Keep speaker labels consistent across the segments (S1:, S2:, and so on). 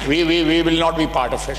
S1: We will not be part of it.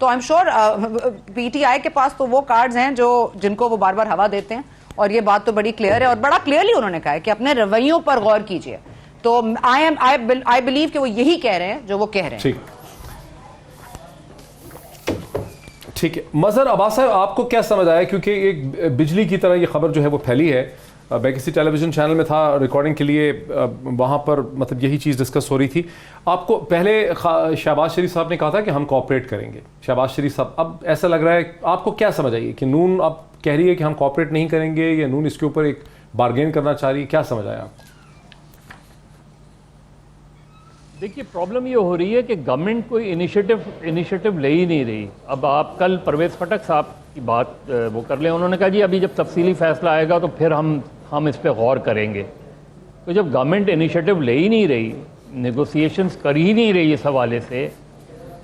S2: تو I am sure P T I کے پاس تو وہ cards ہیں جن کو وہ بار بار ہوا دیتے ہیں, اور یہ بات تو بڑی کلیئر ہے, اور بڑا کلیئرلی انہوں نے کہا ہے کہ اپنے رویوں پر غور کیجیے. تو آئی بلیو کہ وہ یہی کہہ رہے ہیں جو وہ کہہ رہے ہیں.
S3: ٹھیک ہے. مظہر عباس صاحب, آپ کو کیا سمجھ آیا, کیونکہ ایک بجلی کی طرح یہ خبر جو ہے وہ پھیلی ہے, میں کسی ٹیلی ویژن چینل میں تھا ریکارڈنگ کے لیے, وہاں پر مطلب یہی چیز ڈسکس ہو رہی تھی. آپ کو پہلے شہباز شریف صاحب نے کہا تھا کہ ہم کوآپریٹ کریں گے, شہباز شریف صاحب, اب ایسا لگ رہا ہے, آپ کو کیا سمجھ آئی کہ نون اب کہہ رہی ہے کہ ہم کوآپریٹ نہیں کریں گے, یا نون اس کے اوپر ایک بارگین کرنا چاہ رہی ہے, کیا سمجھ آیا آپ کو؟
S4: دیکھیے پرابلم یہ ہو رہی ہے کہ گورنمنٹ کوئی انیشیٹو لے ہی نہیں رہی. اب آپ کل پرویز خٹک صاحب کی بات وہ کر لیں, انہوں نے کہا جی ابھی جب تفصیلی فیصلہ آئے گا تو پھر ہم اس پہ غور کریں گے. تو جب گورنمنٹ انیشیٹو لے ہی نہیں رہی, نیگوسیشنز کر ہی نہیں رہی اس حوالے سے,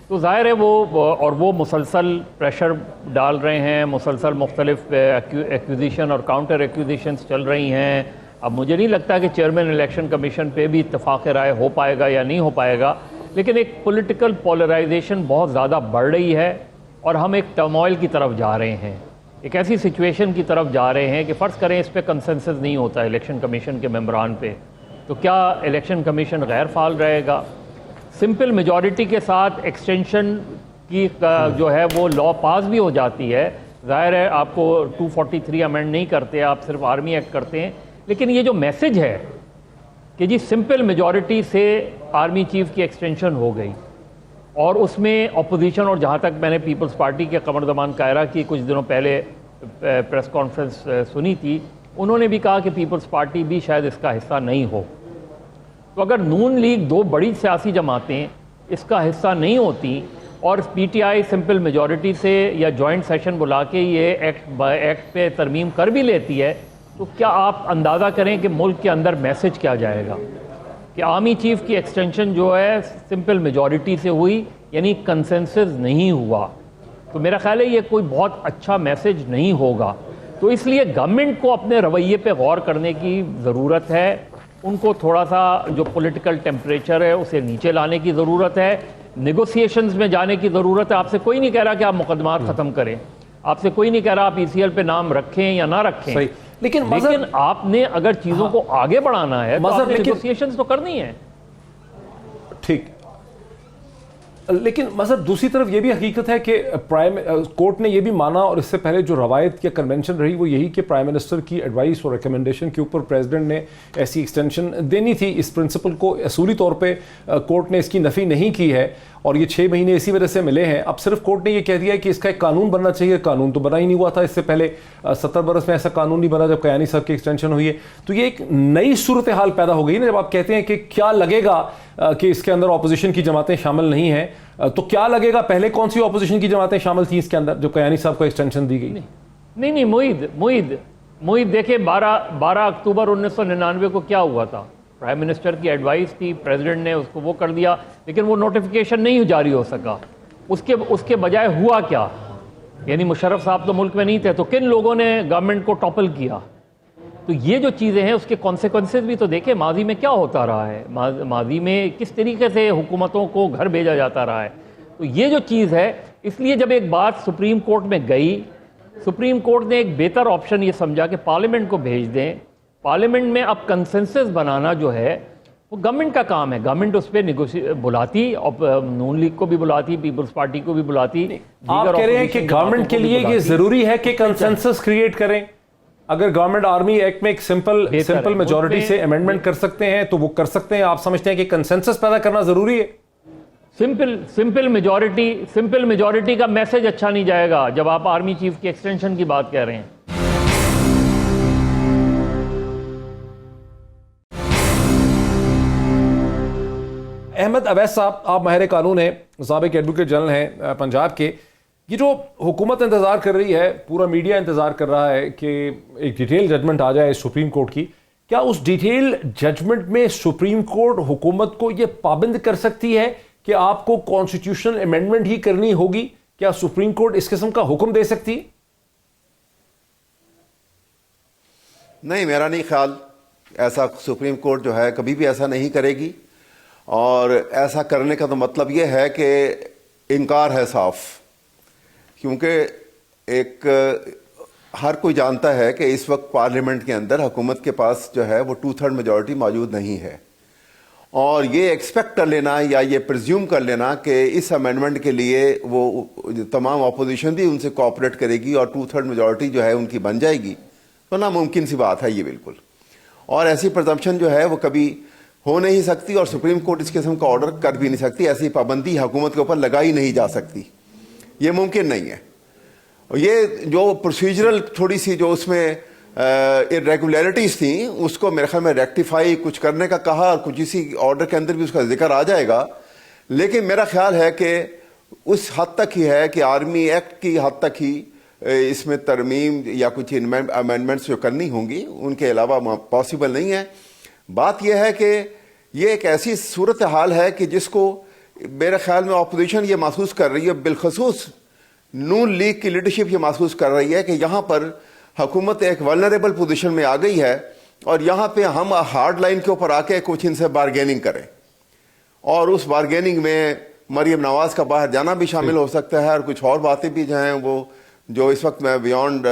S4: تو ظاہر ہے وہ مسلسل پریشر ڈال رہے ہیں, مسلسل مختلف ایکوزیشن اور کاؤنٹر ایکوزیشنز چل رہی ہیں. اب مجھے نہیں لگتا کہ چیئرمین الیکشن کمیشن پہ بھی اتفاق رائے ہو پائے گا یا نہیں ہو پائے گا, لیکن ایک پولیٹیکل پولرائزیشن بہت زیادہ بڑھ رہی ہے, اور ہم ایک ٹرموائل کی طرف جا رہے ہیں, ایک ایسی سچویشن کی طرف جا رہے ہیں کہ فرض کریں اس پہ کنسنسس نہیں ہوتا الیکشن کمیشن کے ممبران پہ, تو کیا الیکشن کمیشن غیر فعال رہے گا؟ سمپل میجورٹی کے ساتھ ایکسٹینشن کی جو ہے وہ لا پاس بھی ہو جاتی ہے. ظاہر ہے آپ کو 243 امینڈ نہیں کرتے, آپ صرف آرمی ایکٹ کرتے ہیں, لیکن یہ جو میسج ہے کہ جی سمپل میجورٹی سے آرمی چیف کی ایکسٹینشن ہو گئی, اور اس میں اپوزیشن, اور جہاں تک میں نے پیپلز پارٹی کے قمر زمان کائرہ کی کچھ دنوں پہلے پریس کانفرنس سنی تھی, انہوں نے بھی کہا کہ پیپلز پارٹی بھی شاید اس کا حصہ نہیں ہو. تو اگر نون لیگ, دو بڑی سیاسی جماعتیں اس کا حصہ نہیں ہوتی, اور P T I simple majority سے یا جوائنٹ سیشن بلا کے یہ ایکٹ پہ ترمیم کر بھی لیتی ہے, تو کیا آپ اندازہ کریں کہ ملک کے اندر میسج کیا جائے گا کہ آرمی چیف کی ایکسٹینشن جو ہے سمپل میجورٹی سے ہوئی, یعنی کنسنسس نہیں ہوا. تو میرا خیال ہے یہ کوئی بہت اچھا میسج نہیں ہوگا. تو اس لیے گورنمنٹ کو اپنے رویے پہ غور کرنے کی ضرورت ہے, ان کو تھوڑا سا جو پولیٹیکل ٹیمپریچر ہے اسے نیچے لانے کی ضرورت ہے, نیگوسیشنز میں جانے کی ضرورت ہے. آپ سے کوئی نہیں کہہ رہا کہ آپ مقدمات ختم کریں, آپ سے کوئی نہیں کہہ رہا آپ ای سی ایل پہ نام رکھیں یا نہ رکھیں, لیکن آپ نے اگر چیزوں کو آگے بڑھانا ہے تو آپ نے نیگوسیشنز تو کرنی ہے.
S3: ٹھیک, لیکن مظہر دوسری طرف یہ بھی حقیقت ہے کہ کورٹ نے یہ بھی مانا, اور اس سے پہلے جو روایت یا کنونشن رہی وہ یہی کہ پرائم منسٹر کی ایڈوائس اور ریکمنڈیشن کے اوپر پریزیڈنٹ نے ایسی ایکسٹینشن دینی تھی. اس پرنسپل کو اصولی طور پہ کورٹ نے اس کی نفی نہیں کی ہے, اور یہ 6 مہینے اسی وجہ سے ملے ہیں. اب صرف کورٹ نے یہ کہہ دیا ہے کہ اس کا ایک قانون بننا چاہیے. قانون تو بنا ہی نہیں ہوا تھا اس سے پہلے, 70 برس میں ایسا قانون نہیں بنا جب کیانی صاحب کی ایکسٹینشن ہوئی ہے. تو یہ ایک نئی صورتحال پیدا ہو گئی نا, جب آپ کہتے ہیں کہ کیا لگے گا کہ اس کے اندر اپوزیشن کی جماعتیں شامل نہیں ہیں, تو کیا لگے گا پہلے کون سی اپوزیشن کی جماعتیں شامل تھیں اس کے اندر جو کیانی صاحب کو ایکسٹینشن دی گئی؟
S4: نہیں معید دیکھیں 12 اکتوبر 1999 کو کیا ہوا تھا, پرائم منسٹر کی ایڈوائس تھی, پریزیڈنٹ نے اس کو وہ کر دیا, لیکن وہ نوٹیفیکیشن نہیں جاری ہو سکا. اس کے بجائے ہوا کیا, یعنی مشرف صاحب تو ملک میں نہیں تھے, تو کن لوگوں نے گورنمنٹ کو ٹاپل کیا. تو یہ جو چیزیں ہیں اس کے کانسیکوینسز بھی تو دیکھیں ماضی میں کیا ہوتا رہا ہے, ماضی میں کس طریقے سے حکومتوں کو گھر بھیجا جاتا رہا ہے. تو یہ جو چیز ہے, اس لیے جب ایک بات سپریم کورٹ میں گئی, سپریم کورٹ نے ایک بہتر آپشن یہ سمجھا کہ پارلیمنٹ کو بھیج دیں. پارلیمنٹ میں اب کنسنسس بنانا جو ہے وہ گورنمنٹ کا کام ہے. گورنمنٹ اس پہ بلاتی, اور نون لیگ کو بھی بلاتی, پیپلز پارٹی کو بھی بلاتی.
S3: آپ کہہ رہے ہیں کہ گورنمنٹ کے لیے یہ ضروری ہے کہ کنسنسس کریٹ کریں؟ اگر گورنمنٹ آرمی ایکٹ میں ایک سمپل میجورٹی سے امینڈمنٹ کر سکتے ہیں تو وہ کر سکتے ہیں. آپ سمجھتے ہیں کہ کنسنسس پیدا کرنا ضروری ہے؟
S4: سمپل میجورٹی کا میسج اچھا نہیں جائے گا جب آپ آرمی چیف کی ایکسٹینشن کی بات کہہ رہے ہیں.
S3: احمد اویس صاحب, آپ ماہر قانون ہیں, سابق ایڈوکیٹ جنرل ہیں پنجاب کے. یہ جو حکومت انتظار کر رہی ہے, پورا میڈیا انتظار کر رہا ہے کہ ایک ڈیٹیل ججمنٹ آ جائے سپریم کورٹ کی, کیا اس ڈیٹیل ججمنٹ میں سپریم کورٹ حکومت کو یہ پابند کر سکتی ہے کہ آپ کو کانسٹیٹیوشنل امینڈمنٹ ہی کرنی ہوگی؟ کیا سپریم کورٹ اس قسم کا حکم دے سکتی؟
S5: نہیں, میرا نہیں خیال ایسا سپریم کورٹ جو ہے کبھی بھی ایسا نہیں کرے گی. اور ایسا کرنے کا تو مطلب یہ ہے کہ انکار ہے صاف کیونکہ ایک ہر کوئی جانتا ہے کہ اس وقت پارلیمنٹ کے اندر حکومت کے پاس جو ہے وہ 2/3 میجورٹی موجود نہیں ہے، اور یہ ایکسپیکٹ کر لینا یا یہ پرزیوم کر لینا کہ اس امینڈمنٹ کے لیے وہ تمام اپوزیشن بھی ان سے کوآپریٹ کرے گی اور 2/3 میجورٹی جو ہے ان کی بن جائے گی، تو ناممکن سی بات ہے یہ بالکل. اور ایسی پرزمپشن جو ہے وہ کبھی ہو نہیں سکتی، اور سپریم کورٹ اس قسم کا آرڈر کر بھی نہیں سکتی. ایسی پابندی حکومت کے اوپر لگائی نہیں جا سکتی، یہ ممکن نہیں ہے. یہ جو پروسیجرل تھوڑی سی جو اس میں irregularities تھیں، اس کو میرے خیال میں ریکٹیفائی کچھ کرنے کا کہا، اور کچھ اسی آرڈر کے اندر بھی اس کا ذکر آ جائے گا. لیکن میرا خیال ہے کہ اس حد تک ہی ہے کہ آرمی ایکٹ کی حد تک ہی اس میں ترمیم یا کچھ امینڈمنٹس جو کرنی ہوں گی، ان کے علاوہ پاسبل نہیں ہے. بات یہ ہے کہ یہ ایک ایسی صورتحال ہے کہ جس کو میرے خیال میں اپوزیشن یہ محسوس کر رہی ہے، بالخصوص نون لیگ کی لیڈرشپ یہ محسوس کر رہی ہے کہ یہاں پر حکومت ایک ولنریبل پوزیشن میں آ گئی ہے، اور یہاں پہ ہم ہارڈ لائن کے اوپر آ کے کچھ ان سے بارگیننگ کریں، اور اس بارگیننگ میں مریم نواز کا باہر جانا بھی شامل ہو سکتا ہے، اور کچھ اور باتیں بھی جو ہیں وہ جو اس وقت میں بیونڈ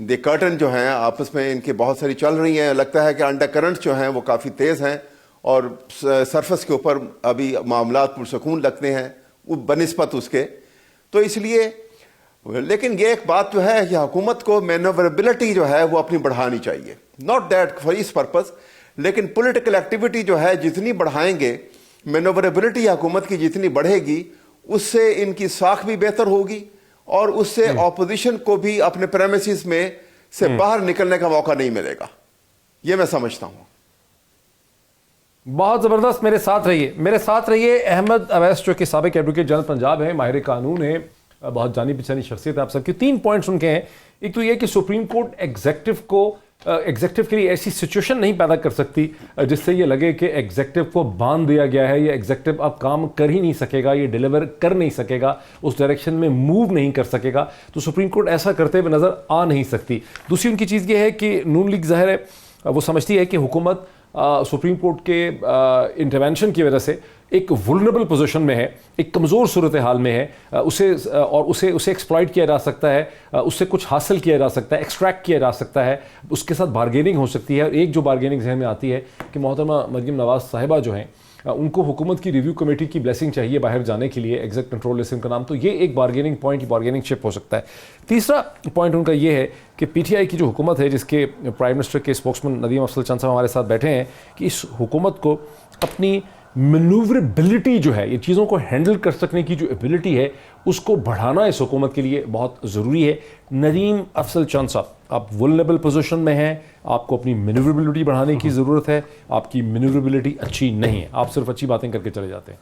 S5: دی کرٹن جو ہیں آپس میں ان کی بہت ساری چل رہی ہیں. لگتا ہے کہ انڈر کرنٹ جو ہیں وہ کافی تیز ہیں، اور سرفس کے اوپر ابھی معاملات پرسکون لگتے ہیں بنسبت اس کے. تو اس لیے لیکن یہ ایک بات جو ہے کہ حکومت کو مینووربلٹی جو ہے وہ اپنی بڑھانی چاہیے، ناٹ دیٹ فار اس پرپز، لیکن پولیٹیکل ایکٹیویٹی جو ہے جتنی بڑھائیں گے، مینووربلٹی حکومت کی جتنی بڑھے گی، اس سے ان کی ساکھ بھی بہتر ہوگی، اور اس سے اپوزیشن کو بھی اپنے پریمیسز میں سے باہر نکلنے کا موقع نہیں ملے گا. یہ میں سمجھتا ہوں.
S3: بہت زبردست. میرے ساتھ رہیے احمد اویس، جو کہ سابق ایڈوکیٹ جنرل پنجاب ہیں، ماہر قانون ہیں، بہت جانی پہچانی شخصیت ہے. آپ سب کے 3 پوائنٹس ان کے ہیں. ایک تو یہ کہ سپریم کورٹ ایگزیکٹو کے لیے ایسی سچویشن نہیں پیدا کر سکتی جس سے یہ لگے کہ ایگزیکٹو کو باندھ دیا گیا ہے، یا ایگزیکٹو اب کام کر ہی نہیں سکے گا، یہ ڈیلیور کر نہیں سکے گا، اس ڈائریکشن میں موو نہیں کر سکے گا. تو سپریم کورٹ ایسا کرتے ہوئے نظر آ نہیں سکتی. دوسری ان کی چیز یہ ہے کہ نون لیگ ظاہر ہے وہ سمجھتی ہے کہ حکومت سپریم کورٹ کے انٹرونشن کی وجہ سے ایک ولنریبل پوزیشن میں ہے، ایک کمزور صورتحال میں ہے، اسے ایکسپلائٹ کیا جا سکتا ہے، اس سے کچھ حاصل کیا جا سکتا ہے، ایکسٹریکٹ کیا جا سکتا ہے، اس کے ساتھ بارگیننگ ہو سکتی ہے. اور ایک جو بارگیننگ ذہن میں آتی ہے کہ محترمہ مریم نواز صاحبہ جو ہیں ان کو حکومت کی ریویو کمیٹی کی بلیسنگ چاہیے باہر جانے کے لیے، ایگزیکٹ کنٹرول لسٹ ان کا نام. تو یہ ایک بارگیننگ پوائنٹ، بارگیننگ چپ ہو سکتا ہے. تیسرا پوائنٹ ان کا یہ ہے کہ پی ٹی آئی کی جو حکومت ہے، جس کے پرائم منسٹر کے اسپوکسمین ندیم افضل چند صاحب ہمارے ساتھ بیٹھے ہیں، کہ اس حکومت کو اپنی مینووربلٹی جو ہے، یہ چیزوں کو ہینڈل کر سکنے کی جو ایبلٹی ہے، اس کو بڑھانا اس حکومت کے لیے بہت ضروری ہے. ندیم افضل چند صاحب، آپ ولنریبل پوزیشن میں ہیں، آپ کو اپنی مینووربلٹی بڑھانے کی ضرورت ہے، آپ کی مینووربلٹی اچھی نہیں ہے، آپ صرف اچھی باتیں کر کے چلے جاتے ہیں.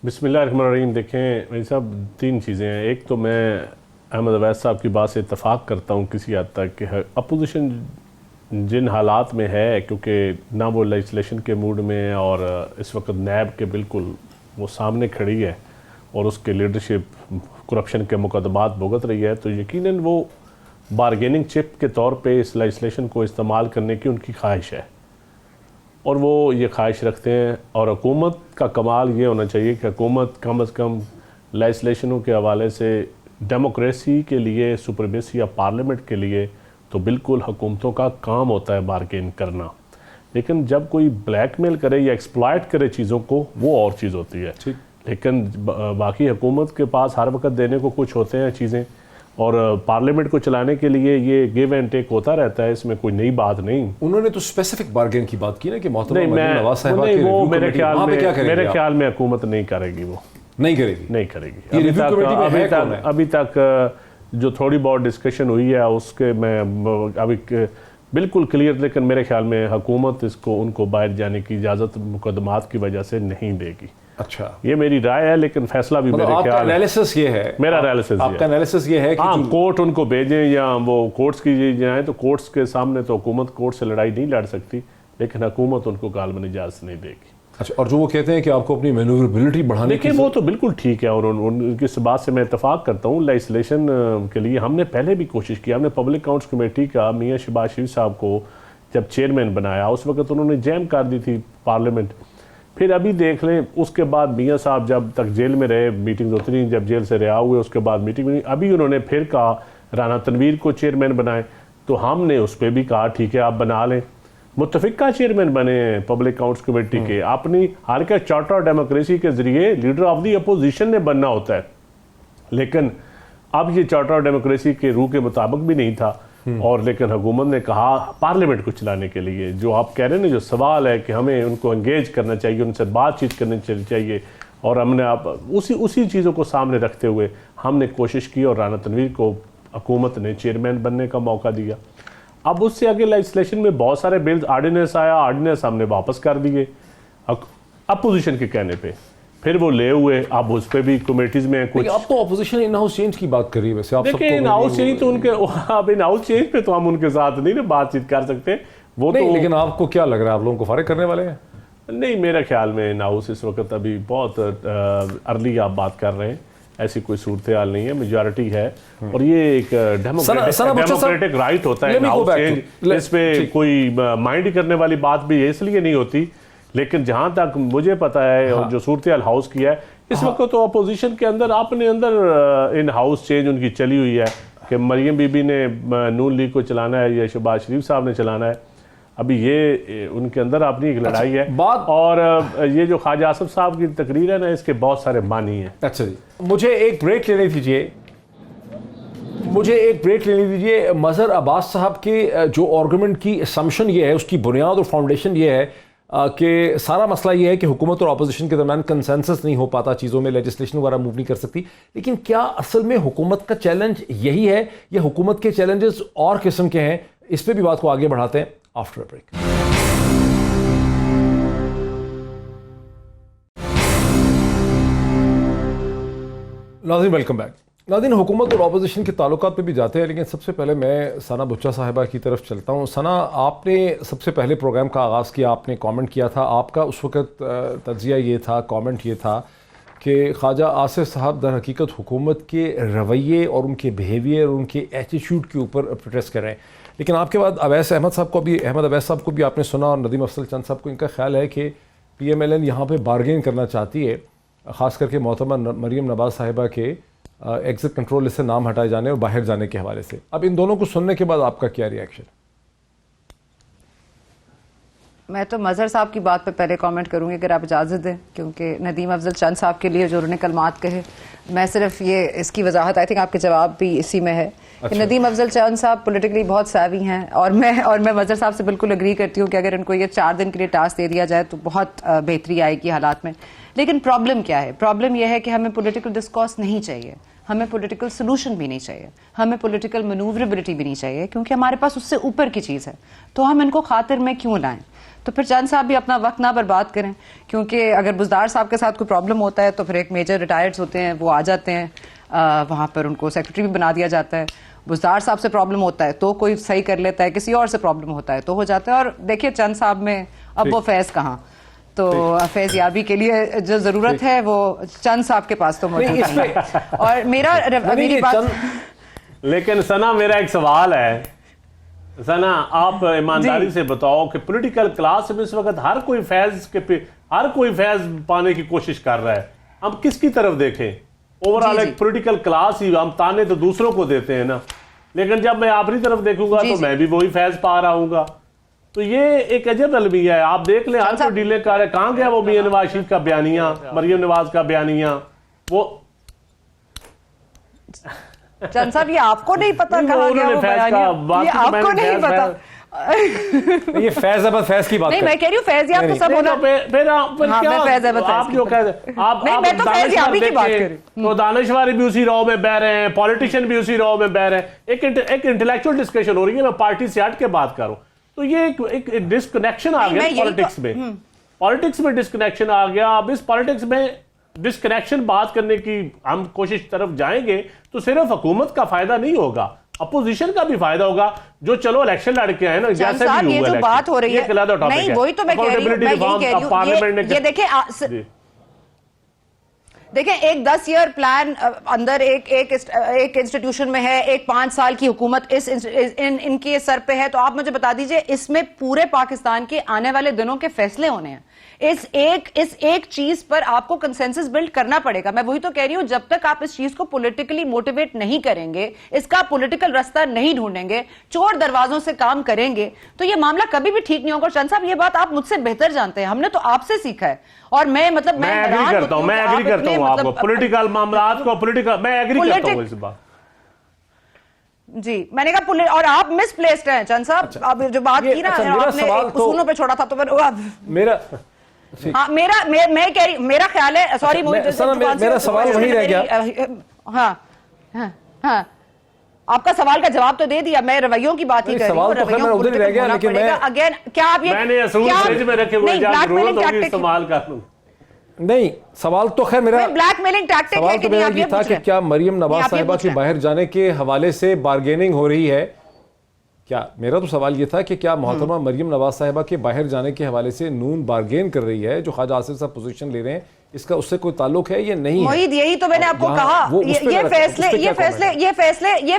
S6: بسم اللہ الرحمن الرحیم. دیکھیں میری صاحب، 3 چیزیں ہیں. ایک تو میں احمد اویس صاحب کی بات سے اتفاق کرتا ہوں کسی حد تک کہ اپوزیشن جن حالات میں ہے، کیونکہ نہ وہ لیجسلیشن کے موڈ میں ہے، اور اس وقت نیب کے بالکل وہ سامنے کھڑی ہے اور اس کے لیڈرشپ کرپشن کے مقدمات بھگت رہی ہے، تو یقیناً وہ بارگیننگ چپ کے طور پہ اس لیجسلیشن کو استعمال کرنے کی ان کی خواہش ہے، اور وہ یہ خواہش رکھتے ہیں. اور حکومت کا کمال یہ ہونا چاہیے کہ حکومت کم از کم لیجسلیشنوں کے حوالے سے ڈیموکریسی کے لیے، سپریمیسی یا پارلیمنٹ کے لیے تو بالکل حکومتوں کا کام ہوتا ہے بارگین کرنا، لیکن جب کوئی بلیک میل کرے یا ایکسپلائٹ کرے چیزوں کو، وہ اور چیز ہوتی ہے. لیکن باقی حکومت کے پاس ہر وقت دینے کو کچھ ہوتے ہیں چیزیں، اور پارلیمنٹ کو چلانے کے لیے یہ گیو اینڈ ٹیک ہوتا رہتا ہے، اس میں کوئی نئی بات نہیں.
S3: انہوں نے تو اسپیسیفک بارگین کی بات کی نا کہ محترمہ مریم نواز صاحبہ
S6: نہیں،
S3: کے
S6: وہ
S3: ریویو
S6: میرے
S3: کمیٹی وہاں پہ کیا کرے گی؟
S6: میرے خیال میں حکومت نہیں کرے گی، وہ
S3: نہیں کرے گی،
S6: نہیں کرے گی.
S3: یہ ریویو کمیٹی میں ہے کون ہے؟
S6: ابھی تک جو تھوڑی بہت ڈسکشن ہوئی ہے اس کے میں ابھی بالکل کلیئر، لیکن میرے خیال میں حکومت ان کو باہر جانے کی اجازت مقدمات کی وجہ سے نہیں دے گی.
S3: اچھا،
S6: یہ میری رائے ہے، لیکن فیصلہ بھی میرے
S3: آپ کا
S6: خیال
S3: انالیسس یہ ہے،
S6: میرا انالیسس
S3: آپ کا انالیسس یہ ہے کہ
S6: ہاں کورٹ ان کو بھیجیں یا وہ کورٹس کی جائیں، تو کورٹس کے سامنے تو حکومت کورٹ سے لڑائی نہیں لڑ سکتی، لیکن حکومت ان کو غالباً اجازت نہیں دے گی.
S3: اچھا، اور جو وہ کہتے ہیں کہ آپ کو اپنی مینووربلٹی بڑھانے کی،
S6: دیکھیں وہ تو بالکل ٹھیک ہے، اور ان کی اس بات سے میں اتفاق کرتا ہوں. لیجسلیشن کے لیے ہم نے پہلے بھی کوشش کی، ہم نے پبلک اکاؤنٹس کمیٹی کا میاں شہباز شریف صاحب کو جب چیئرمین بنایا، اس وقت انہوں نے جیم کر دی تھی پارلیمنٹ پھر ابھی دیکھ لیں اس کے بعد میاں صاحب جب تک جیل میں رہے میٹنگ ہوتی رہیں, جب جیل سے رہا ہوئے اس کے بعد میٹنگ ہوئی, ابھی انہوں نے پھر کہا رانا تنویر کو چیئرمین بنائیں, تو ہم نے اس پہ بھی کہا ٹھیک ہے آپ بنا لیں, متفقہ چیئرمین بنے ہیں پبلک اکاؤنٹس کمیٹی کے, اپنی حالانکہ چارٹر ڈیموکریسی کے ذریعے لیڈر آف دی اپوزیشن نے بننا ہوتا ہے, لیکن اب یہ چارٹر ڈیموکریسی کے روح کے مطابق بھی نہیں تھا, اور لیکن حکومت نے کہا پارلیمنٹ کو چلانے کے لیے جو آپ کہہ رہے ہیں نا, جو سوال ہے کہ ہمیں ان کو انگیج کرنا چاہیے, ان سے بات چیت کرنی چاہیے, اور ہم نے اب اسی چیزوں کو سامنے رکھتے ہوئے ہم نے کوشش کی اور رانا تنویر کو حکومت نے چیئرمین بننے کا موقع دیا. اب اس سے آگے لیجسلیشن میں بہت سارے بلز آرڈیننس آیا, آرڈیننس ہم نے واپس کر دیے اپوزیشن کے کہنے پہ, پھر وہ لے ہوئے, اب اس پہ بھی کمیٹیز میں کچھ.
S3: اب تو اپوزیشن ان ہاؤس چینج کی بات کر رہی ہے ویسے, آپ
S6: دیکھیں ان ہاؤس چینج تو ان کے, اب ان ہاؤس چینج پہ تو ہم ان کے ساتھ نہیں نا بات چیت کر سکتے وہ تو,
S3: لیکن آپ کو کیا لگ رہا ہے آپ لوگوں کو فارغ کرنے والے ہیں؟
S6: نہیں, میرا خیال میں ان ہاؤس اس وقت ابھی بہت ارلی آپ بات کر رہے ہیں, ایسی کوئی صورتحال نہیں ہے, میجارٹی ہے, اور یہ ایک ڈیموکریٹک رائٹ ہوتا ہے ان ہاؤس چینج, اس پہ کوئی مائنڈ کرنے والی بات بھی اس لیے نہیں ہوتی. لیکن جہاں تک مجھے پتا ہے اور جو صورتحال ہاؤس کی ہے اس وقت, تو اپوزیشن کے اندر اپنے اندر ان ہاؤس چینج ان کی چلی ہوئی ہے کہ مریم بی بی نے نون لیگ کو چلانا ہے یا شہباز شریف صاحب نے چلانا ہے, ابھی یہ ان کے اندر اپنی ایک لڑائی ہے. اور یہ جو خواجہ آصف صاحب کی تقریر ہے نا, اس کے بہت سارے معنی ہیں.
S3: اچھا جی, مجھے ایک بریک لینے دیجیے. مظہر عباس صاحب کے جو آرگومنٹ کی اسمپشن یہ ہے, اس کی بنیاد اور فاؤنڈیشن یہ ہے کہ سارا مسئلہ یہ ہے کہ حکومت اور اپوزیشن کے درمیان کنسنسس نہیں ہو پاتا چیزوں میں, لیجسلیشن وغیرہ موو نہیں کر سکتی. لیکن کیا اصل میں حکومت کا چیلنج یہی ہے یا حکومت کے چیلنجز اور قسم کے ہیں؟ اس پہ بھی بات کو آگے بڑھاتے ہیں آفٹر بریک. ناظرین ویلکم بیک. ناظرین, حکومت اور اپوزیشن کے تعلقات پہ بھی جاتے ہیں, لیکن سب سے پہلے میں ثنا بچا صاحبہ کی طرف چلتا ہوں. ثنا, آپ نے سب سے پہلے پروگرام کا آغاز کیا, آپ نے کامنٹ کیا تھا, آپ کا اس وقت تجزیہ یہ تھا, کامنٹ یہ تھا کہ خواجہ آصف صاحب در حقیقت حکومت کے رویے اور ان کے بیہیویئر اور ان کے ایٹیٹیوڈ کے اوپر پروٹیسٹ کر رہے ہیں. لیکن آپ کے بعد احمد اویس صاحب کو بھی آپ نے سنا, اور ندیم افضل چند صاحب کو. ان کا خیال ہے کہ پی ایم ایل این یہاں پہ بارگین کرنا چاہتی ہے, خاص کر کے محترمہ مریم نواز صاحبہ کے ایگزٹ کنٹرول لسٹ سے نام ہٹائے جانے اور باہر جانے کے حوالے سے. اب ان دونوں کو سننے کے بعد آپ کا کیا ری ایکشن؟
S2: میں تو مظہر صاحب کی بات پہ پہلے کامنٹ کروں گی اگر آپ اجازت دیں, کیونکہ ندیم افضل چند صاحب کے لیے جو انہوں نے کلمات کہے, میں صرف یہ اس کی وضاحت, آئی تھنک آپ کے جواب بھی اسی میں ہے کہ ندیم افضل چند صاحب پولیٹیکلی بہت سیوی ہیں, اور میں مظہر صاحب سے بالکل اگری کرتی ہوں کہ اگر ان کو یہ 4 دن کے لیے ٹاسک دے دیا جائے تو بہت بہتری آئے گی حالات میں. لیکن پرابلم کیا ہے؟ پرابلم یہ ہے کہ ہمیں پولیٹیکل ڈسکورس نہیں چاہیے, ہمیں پولیٹیکل سلوشن بھی نہیں چاہیے, ہمیں پولیٹیکل منووربلٹی بھی نہیں چاہیے, کیونکہ ہمارے پاس اس سے اوپر کی چیز ہے, تو ہم ان کو خاطر میں کیوں لائیں؟ تو پھر چند صاحب بھی اپنا وقت نہ برباد کریں, کیونکہ اگر بزدار صاحب کے ساتھ کوئی پرابلم ہوتا ہے تو پھر ایک میجر ریٹائرڈز ہوتے ہیں, وہ آ جاتے ہیں, وہاں پر ان کو سیکرٹری بھی بنا دیا جاتا ہے. بزدار صاحب سے پرابلم ہوتا ہے تو کوئی صحیح کر لیتا ہے, کسی اور سے پرابلم ہوتا ہے تو ہو جاتا ہے. اور دیکھیے چند صاحب میں اب وہ فیض کہاں, تو فیض یابی کے لیے جو ضرورت ہے وہ چند صاحب کے پاس تو موجود ہے. اور میری بات,
S6: لیکن ثنا میرا ایک سوال ہے, ثنا آپ ایمانداری سے بتاؤ کہ پولیٹیکل کلاس میں اس وقت ہر کوئی فیض پانے کی کوشش کر رہا ہے, ہم کس کی طرف دیکھیں؟ اوورال ایک پولیٹیکل کلاس ہی, ہم تانے تو دوسروں کو دیتے ہیں نا, لیکن جب میں اپنی طرف دیکھوں گا تو میں بھی وہی فیض پا رہا ہوں گا. تو یہ ایک عجب المیہ ہے. آپ دیکھ لیں ہر کوئی ڈیلے کر رہا ہے. کہاں گیا وہ میاں نواز شریف کا بیانیہ, مریم نواز کا بیانیہ؟ وہ
S2: چند صاحب یہ آپ کو نہیں پتا کہاں گیا وہ بیانیہ, یہ آپ کو نہیں پتا.
S3: یہ فیض احمد فیض کی بات
S2: نہیں, میں کہہ رہی ہوں فیض یاب تو سب ہونا. میں تو فیض یابی کی بات کر رہی ہوں.
S6: تو دانشواری بھی اسی راہ میں بہ رہے ہیں, پولیٹیشین بھی اسی راہ میں بہ رہے ہیں. ایک انٹلیکچوئل ڈسکشن ہو رہی ہے, میں پارٹی سے ہٹ کے بات کروں. تو یہ ایک ڈسکنیکشن آ گیا پالیٹکس میں, پالیٹکس میں ڈسکنیکشن آ گیا. اب اس پالیٹکس میں ڈسکنیکشن بات کرنے کی ہم کوشش طرف جائیں گے تو صرف حکومت کا فائدہ نہیں ہوگا, اپوزیشن کا بھی فائدہ ہوگا, جو چلو الیکشن لڑ کے آئے نا, جیسے بھی
S2: یہ جو بات ہو رہی ہے, نہیں وہی تو میں کہہ رہی ہوں. یہ دیکھیں ایک 10 ایئر پلان اندر ایک انسٹیٹیوشن میں ہے, ایک 5 سال کی حکومت ان کے سر پہ ہے, تو آپ مجھے بتا دیجئے اس میں پورے پاکستان کے آنے والے دنوں کے فیصلے ہونے ہیں. اس ایک چیز پر آپ کو کنسنسس بلڈ کرنا پڑے گا. میں وہی تو کہہ رہی ہوں, جب تک آپ اس چیز کو پولیٹیکلی موٹیویٹ نہیں کریں گے, اس کا پولیٹیکل رستہ نہیں ڈھونڈیں گے, چور دروازوں سے کام کریں گے, تو یہ معاملہ کبھی بھی ٹھیک نہیں ہوگا. چند صاحب, یہ بات آپ مجھ سے بہتر جانتے ہیں, ہم نے تو آپ سے سیکھا ہے. اور میں
S6: ایگری کرتا ہوں آپ کو پولیٹیکل معاملات کو میں ایگری کرتا ہوں اس بات.
S2: جی, میں نے کہا اور آپ مس پلیسڈ ہیں چند صاحب. اب جو بات کی نا آپ نے اصولوں پہ چھوڑا تھا, تو میرا خیال ہے, سوری
S3: میرا سوال وہی رہ گیا.
S2: ہاں ہاں, آپ کا سوال کا جواب تو دے دیا, میں رویوں کی بات ہی کر رہی ہوں. رویوں ادھر رہ گیا, لیکن اگین کیا آپ
S6: یہ اصول میں رکھے ہوئے ضرورت ہوگی استعمال کر لوں.
S3: نہیں, سوال تو خیر میرا
S2: بلیک میلنگ ٹیکٹک
S3: سوال تو میرا یہ تھا کہ کیا مریم نواز صاحبہ کے باہر جانے کے حوالے سے بارگیننگ ہو رہی ہے؟ کیا میرا تو سوال یہ تھا کہ کیا محترمہ مریم نواز صاحبہ کے باہر جانے کے حوالے سے نون بارگین کر رہی ہے, جو خواجہ آصف صاحب پوزیشن لے رہے ہیں, اس کا اس سے کوئی تعلق ہے یا نہیں ہے؟
S2: محید, یہی تو میں نے آپ کو کہا, یہ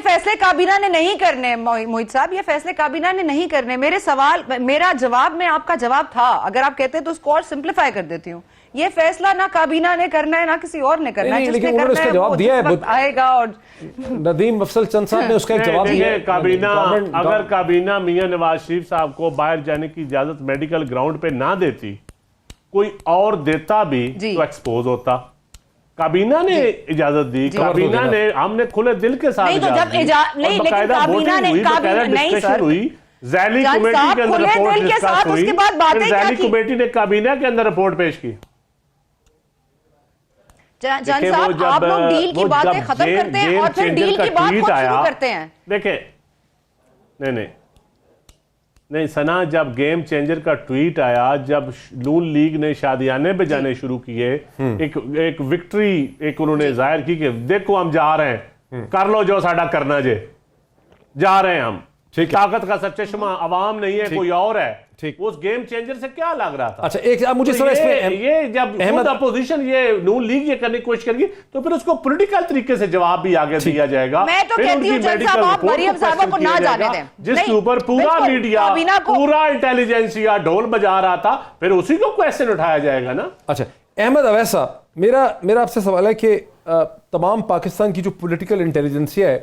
S2: فیصلے کابینہ نے نہیں کرنے. محید صاحب, یہ فیصلے کابینہ نے نہیں کرنے. میرا جواب میں آپ کا جواب تھا, اگر آپ کہتے تو اس کو اور سمپلیفائی کر دیتی ہوں. یہ فیصلہ نہ کابینہ نے کرنا ہے, نہ کسی اور نے کرنا ہے.
S3: لیکن انہوں نے اس کا جواب دیا ہے,
S2: آئے گا. اور
S3: ندیم مفصل چند صاحب نے اس کا ایک جواب دیا ہے.
S6: اگر کابینہ میاں نواز شریف صاحب کو باہر جانے کی اجازت میڈیکل گراؤنڈ پہ نہ دیتی, کوئی اور دیتا بھی تو ایکسپوز ہوتا. کابینہ نے اجازت دی, کابینہ نے, ہم نے کھلے دل کے ساتھ ذیلی کمیٹی کے اندر رپورٹ ڈسکس ہوئی, پھر ذیلی کمیٹی نے کابینہ کے اندر رپورٹ پیش کی.
S2: جان صاحب, آپ لوگ ڈیل کی باتیں ختم کرتے ہیں اور پھر ڈیل کی بات خود شروع کرتے ہیں.
S6: دیکھیں, نہیں سنا, جب گیم چینجر کا ٹویٹ آیا, جب نون لیگ نے شادیانے پہ جانے شروع کیے, ایک وکٹری ایک انہوں نے ظاہر کی کہ دیکھو ہم جا رہے ہیں, کر لو جو ساڈا کرنا جے, جا رہے ہیں ہم. طاقت کا سچ چشمہ عوام نہیں ہے, کوئی اور ہے. اس گیم چینجر سے کیا لگ رہا تھا؟
S3: اچھا, ایک مجھے سنا, اس میں
S6: یہ جب خود اپوزیشن یہ نون لیگ یہ کرنے کی کوشش کرے گی, تو پھر اس کو پولیٹیکل طریقے سے جواب بھی آگے دیا جائے گا.
S2: میں تو کہتی ہوں جن صاحب, آپ مریم صاحبہ کو نہ جانے دیں,
S6: جس کے اوپر پورا میڈیا, پورا انٹیلیجنسیا ڈھول بجا رہا تھا, پھر اسی کو کویسچن اٹھایا جائے گا نا.
S3: اچھا, احمد اویس صاحب, میرا آپ سے سوال ہے کہ تمام پاکستان کی جو پولیٹیکل انٹیلیجنسیا ہے,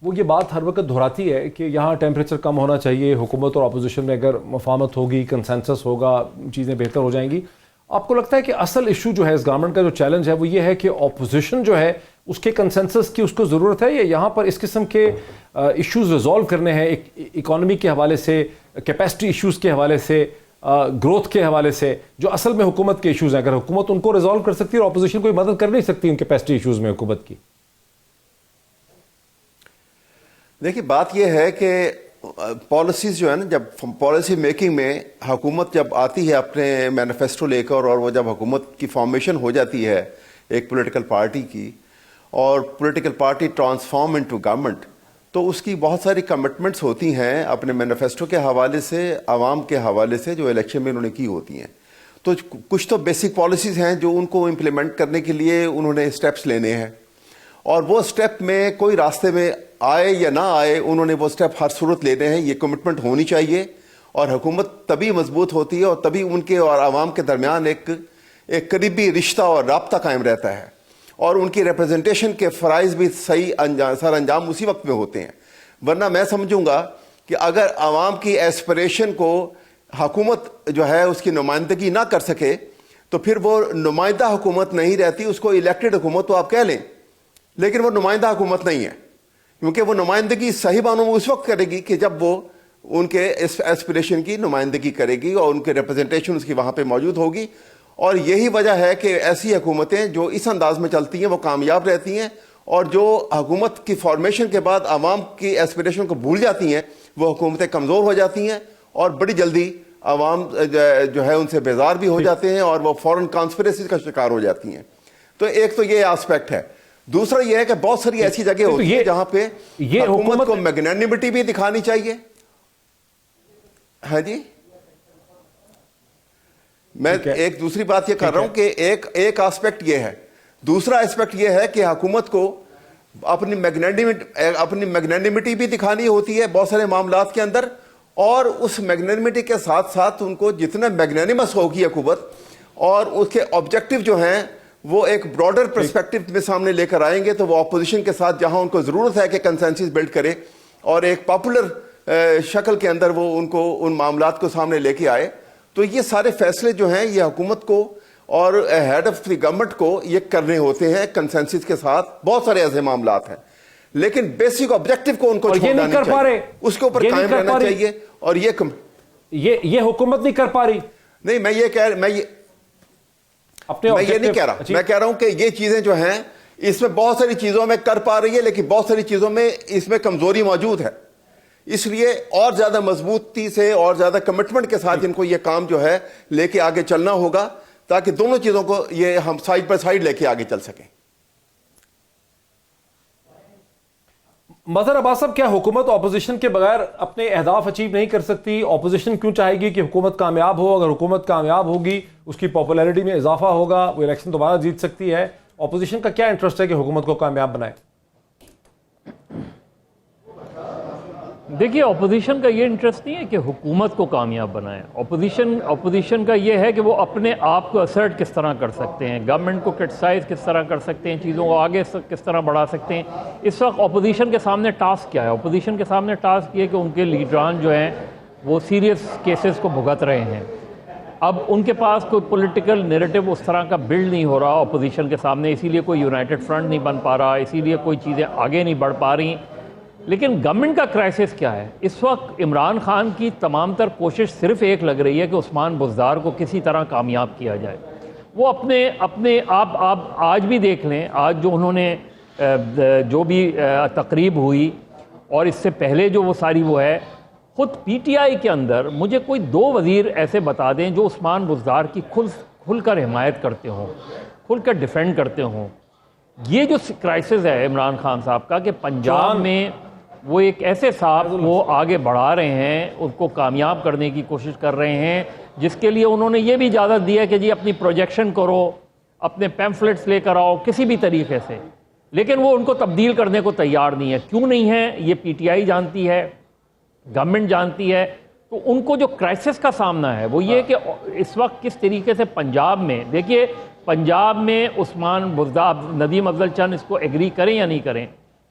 S3: وہ یہ بات ہر وقت دہراتی ہے کہ یہاں ٹیمپریچر کم ہونا چاہیے, حکومت اور اپوزیشن میں اگر مفاہمت ہوگی, کنسنسس ہوگا, چیزیں بہتر ہو جائیں گی. آپ کو لگتا ہے کہ اصل ایشو جو ہے اس گورنمنٹ کا جو چیلنج ہے وہ یہ ہے کہ اپوزیشن جو ہے اس کے کنسنسس کی اس کو ضرورت ہے, یا یہاں پر اس قسم کے ایشوز ریزالو کرنے ہیں اکانومی کے حوالے سے, کیپیسٹی ایشوز کے حوالے سے, گروتھ کے حوالے سے, جو اصل میں حکومت کے ایشوز ہیں, اگر حکومت ان کو ریزالو کر سکتی ہے اور اپوزیشن کوئی مدد کر نہیں سکتی ان کیپیسٹی ایشوز میں حکومت کی؟
S5: دیکھیے, بات یہ ہے کہ پالیسیز جو ہے نا, جب پالیسی میکنگ میں حکومت جب آتی ہے اپنے مینیفیسٹو لے کر, اور وہ جب حکومت کی فارمیشن ہو جاتی ہے ایک پولیٹیکل پارٹی کی, اور political party transform into government, تو اس کی بہت ساری کمٹمنٹس ہوتی ہیں اپنے مینیفیسٹو کے حوالے سے, عوام کے حوالے سے, جو الیکشن میں انہوں نے کی ہوتی ہیں. تو کچھ تو بیسک پالیسیز ہیں جو ان کو امپلیمنٹ کرنے کے لیے انہوں نے اسٹیپس لینے ہیں, اور وہ اسٹیپ میں کوئی راستے میں آئے یا نہ آئے, انہوں نے وہ اسٹیپ ہر صورت لینے ہیں. یہ کمٹمنٹ ہونی چاہیے, اور حکومت تبھی مضبوط ہوتی ہے اور تبھی ان کے اور عوام کے درمیان ایک قریبی رشتہ اور رابطہ قائم رہتا ہے, اور ان کی ریپرزنٹیشن کے فرائض بھی صحیح سر انجام اسی وقت میں ہوتے ہیں. ورنہ میں سمجھوں گا کہ اگر عوام کی ایسپریشن کو حکومت جو ہے اس کی نمائندگی نہ کر سکے, تو پھر وہ نمائندہ حکومت نہیں رہتی. اس کو الیکٹڈ حکومت تو آپ کہہ لیں, لیکن وہ نمائندہ حکومت نہیں ہے, کیونکہ وہ نمائندگی صحیح معنوں میں اس وقت کرے گی کہ جب وہ ان کے ایسپریشن کی نمائندگی کرے گی اور ان کے ریپرزنٹیشن اس کی وہاں پہ موجود ہوگی. اور یہی وجہ ہے کہ ایسی حکومتیں جو اس انداز میں چلتی ہیں وہ کامیاب رہتی ہیں, اور جو حکومت کی فارمیشن کے بعد عوام کی ایسپریشن کو بھول جاتی ہیں, وہ حکومتیں کمزور ہو جاتی ہیں, اور بڑی جلدی عوام جو ہے ان سے بیزار بھی ہو جاتے ہیں, اور وہ فورن کانسپریسی کا شکار ہو جاتی ہیں. تو ایک تو یہ آسپیکٹ ہے. دوسرا یہ ہے کہ بہت ساری ایسی جگہ ہوتی ہیں جہاں پہ حکومت کو میگنانیمٹی بھی دکھانی چاہیے. ہاں جی, میں ایک دوسری بات یہ کر رہا ہوں کہ ایک آسپیکٹ یہ ہے. دوسرا اسپیکٹ یہ ہے کہ حکومت کو اپنی میگنانیمٹی بھی دکھانی ہوتی ہے بہت سارے معاملات کے اندر, اور اس میگنینمٹی کے ساتھ ساتھ ان کو جتنا میگنینمس ہوگی حکومت اور اس کے آبجیکٹو جو ہیں وہ ایک براڈر پرسپیکٹو میں سامنے لے کر آئیں گے تو وہ اپوزیشن کے ساتھ جہاں ان کو ضرورت ہے کہ کنسنسس بلڈ کرے اور ایک پاپولر شکل کے اندر وہ ان کو ان معاملات کو سامنے لے کے آئے، تو یہ سارے فیصلے جو ہیں یہ حکومت کو اور ہیڈ آف دی گورنمنٹ کو یہ کرنے ہوتے ہیں کنسنسس کے ساتھ. بہت سارے ایسے معاملات ہیں لیکن بیسک آبجیکٹو کو ان کو چھوڑنا نہیں چاہیے، اس کے اوپر قائم رہنا چاہیے. اور
S3: یہ حکومت نہیں کر پا رہی.
S5: نہیں، میں یہ نہیں کہہ رہا، میں کہہ رہا ہوں کہ یہ چیزیں جو ہیں اس میں بہت ساری چیزوں میں کر پا رہی ہے لیکن بہت ساری چیزوں میں اس میں کمزوری موجود ہے. اس لیے اور زیادہ مضبوطی سے اور زیادہ کمٹمنٹ کے ساتھ ان کو یہ کام جو ہے لے کے آگے چلنا ہوگا تاکہ دونوں چیزوں کو یہ ہم سائیڈ بائی سائیڈ لے کے آگے چل سکیں.
S3: مظہر عباس صاحب، کیا حکومت اپوزیشن کے بغیر اپنے اہداف اچیو نہیں کر سکتی؟ اپوزیشن کیوں چاہے گی کہ حکومت کامیاب ہو؟ اگر حکومت کامیاب ہوگی اس کی پاپولیرٹی میں اضافہ ہوگا، وہ الیکشن دوبارہ جیت سکتی ہے. اپوزیشن کا کیا انٹرسٹ ہے کہ حکومت کو کامیاب بنائے؟
S4: دیکھیے، اپوزیشن کا یہ انٹرسٹ نہیں ہے کہ حکومت کو کامیاب بنائیں. اپوزیشن کا یہ ہے کہ وہ اپنے آپ کو اسرٹ کس طرح کر سکتے ہیں، گورنمنٹ کو کرٹیسائز کس طرح کر سکتے ہیں، چیزوں کو آگے کس طرح بڑھا سکتے ہیں. اس وقت اپوزیشن کے سامنے ٹاسک کیا ہے؟ اپوزیشن کے سامنے ٹاسک یہ کہ ان کے لیڈران جو ہیں وہ سیریس کیسز کو بھگت رہے ہیں. اب ان کے پاس کوئی پولیٹیکل نیریٹو اس طرح کا بلڈ نہیں ہو رہا اپوزیشن کے سامنے، اسی لیے کوئی یونائٹڈ فرنٹ نہیں بن پا رہا، اسی لیے کوئی چیزیں آگے نہیں بڑھ پا رہی. لیکن گورنمنٹ کا کرائسس کیا ہے؟ اس وقت عمران خان کی تمام تر کوشش صرف ایک لگ رہی ہے کہ عثمان بزدار کو کسی طرح کامیاب کیا جائے. وہ اپنے آپ آج بھی دیکھ لیں، آج جو انہوں نے جو بھی تقریب ہوئی اور اس سے پہلے جو وہ ساری وہ ہے، خود پی ٹی آئی کے اندر مجھے کوئی 2 وزیر ایسے بتا دیں جو عثمان بزدار کی کھل کر حمایت کرتے ہوں، کھل کر ڈیفینڈ کرتے ہوں. یہ جو کرائسس ہے عمران خان صاحب کا کہ پنجاب میں وہ ایک ایسے صاحب وہ آگے بڑھا رہے ہیں، ان کو کامیاب کرنے کی کوشش کر رہے ہیں، جس کے لیے انہوں نے یہ بھی اجازت دی ہے کہ جی اپنی پروجیکشن کرو، اپنے پیمفلٹس لے کر آؤ کسی بھی طریقے سے، لیکن وہ ان کو تبدیل کرنے کو تیار نہیں ہے. کیوں نہیں ہے؟ یہ پی ٹی آئی جانتی ہے، گورنمنٹ جانتی ہے. تو ان کو جو کرائسس کا سامنا ہے وہ یہ کہ اس وقت کس طریقے سے پنجاب میں، دیکھیے پنجاب میں عثمان بزدار، ندیم افضل چند اس کو ایگری کریں یا نہیں کریں،